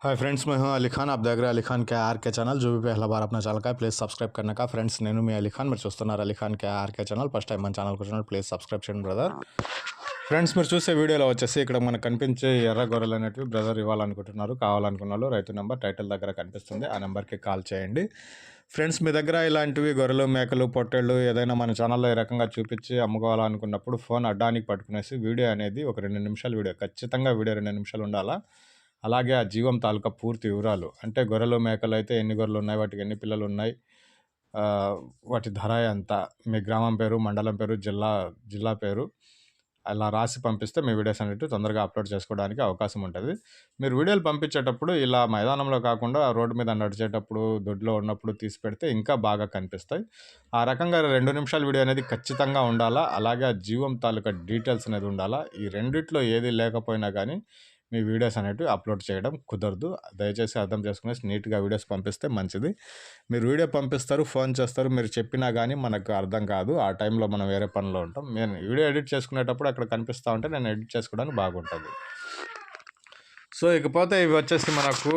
Hi friends, मैं हूं अली खान। आप देख रहे हैं अली खान के आर के ఛానల్। जो भी पहला बार अपना ఛానల్ का है ప్లీజ్ సబ్స్క్రైబ్ करने का। ఫ్రెండ్స్, నేను మీ అలీ ఖాన్, మీరు చూస్తున్నారు Ali Khan K R K channel. First time మన ఛానల్కి వచ్చినప్పుడు ప్లీజ్ సబ్స్క్రైబ్ చేయండి బ్రదర్. ఫ్రెండ్స్, మీరు చూసే వీడియోలో వచ్చేసి ఇక్కడ మనకు కనిపించే ఎర్ర గొర్రెలు అనేటివి బ్రదర్ ఇవ్వాలనుకుంటున్నారు. కావాలనుకున్న వాళ్ళు రైతు నెంబర్ టైటిల్ దగ్గర కనిపిస్తుంది, ఆ నెంబర్కి కాల్ చేయండి. ఫ్రెండ్స్, మీ దగ్గర ఇలాంటివి గొర్రెలు, మేకలు, పొట్టేళ్ళు ఏదైనా మన ఛానల్లో ఈ రకంగా చూపించి అమ్ముకోవాలనుకున్నప్పుడు ఫోన్ అడ్డానికి పట్టుకునేసి వీడియో అనేది ఒక 2 నిమిషాల వీడియో, ఖచ్చితంగా వీడియో 2 నిమిషాలు ఉండాలా. అలాగే ఆ జీవం తాలూకా పూర్తి వివరాలు, అంటే గొర్రెలు, మేకలు అయితే ఎన్ని గొర్రెలు ఉన్నాయి, వాటికి ఎన్ని పిల్లలు ఉన్నాయి, వాటి ధర ఎంత, మీ గ్రామం పేరు, మండలం పేరు, జిల్లా పేరు అలా రాసి పంపిస్తే మీ వీడియోస్ అనేవి తొందరగా అప్లోడ్ చేసుకోవడానికి అవకాశం ఉంటుంది. మీరు వీడియోలు పంపించేటప్పుడు ఇలా మైదానంలో కాకుండా రోడ్డు మీద నడిచేటప్పుడు, దొడ్లో ఉన్నప్పుడు తీసి పెడితే ఇంకా బాగా కనిపిస్తాయి. ఆ రకంగా 2 నిమిషాల వీడియో అనేది ఖచ్చితంగా ఉండాలా. అలాగే ఆ జీవం తాలూకా డీటెయిల్స్ అనేది ఉండాలా. ఈ రెండిట్లో ఏది లేకపోయినా కానీ మీ వీడియోస్ అనేవి అప్లోడ్ చేయడం కుదరదు. దయచేసి అర్థం చేసుకునేసి నీట్గా వీడియోస్ పంపిస్తే మంచిది. మీరు వీడియో పంపిస్తారు, ఫోన్ చేస్తారు, మీరు చెప్పినా కానీ మనకు అర్థం కాదు. ఆ టైంలో మనం వేరే పనిలో ఉంటాం. నేను వీడియో ఎడిట్ చేసుకునేటప్పుడు అక్కడ కనిపిస్తూ ఉంటే నేను ఎడిట్ చేసుకోవడానికి బాగుంటుంది. సో ఇకపోతే ఇవి వచ్చేసి మనకు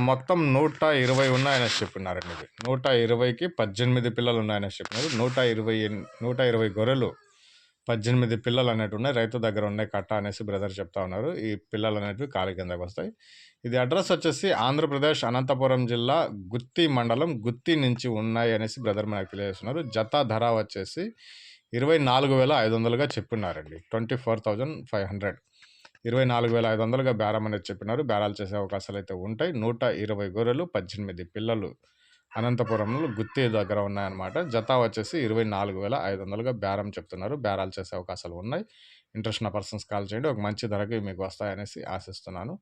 మొత్తం 120 ఉన్నాయనేసి చెప్పినారండి. ఇది 120కి 18 పిల్లలు ఉన్నాయనేసి చెప్పినారు. 120 గొర్రెలు, 18 పిల్లలు అనేటివి ఉన్నాయి. రైతు దగ్గర ఉన్నాయి కట్ట అనేసి బ్రదర్ చెప్తా ఉన్నారు. ఈ పిల్లలు అనేటివి కాలి కిందకు వస్తాయి. ఇది అడ్రస్ వచ్చేసి ఆంధ్రప్రదేశ్ అనంతపురం జిల్లా గుత్తి మండలం, గుత్తి నుంచి ఉన్నాయి అనేసి బ్రదర్ మనకు తెలియజేస్తున్నారు. జత ధర వచ్చేసి 24,500గా చెప్పినారండి. 24,500, 24,500గా బేరం అనేది చెప్పినారు. బేరాలు చేసే అవకాశాలు అయితే ఉంటాయి. 120 గొర్రెలు, 18 పిల్లలు అనంతపురంలో గుత్తి దగ్గర ఉన్నాయన్నమాట. జత వచ్చేసి 24,500గా బేరం చెప్తున్నారు. బేరాలు చేసే అవకాశాలు ఉన్నాయి. ఇంట్రెస్ట్ ఉన్న పర్సన్స్ కాల్ చేయండి. ఒక మంచి ధరకి మీకు వస్తాయనేసి ఆశిస్తున్నాను.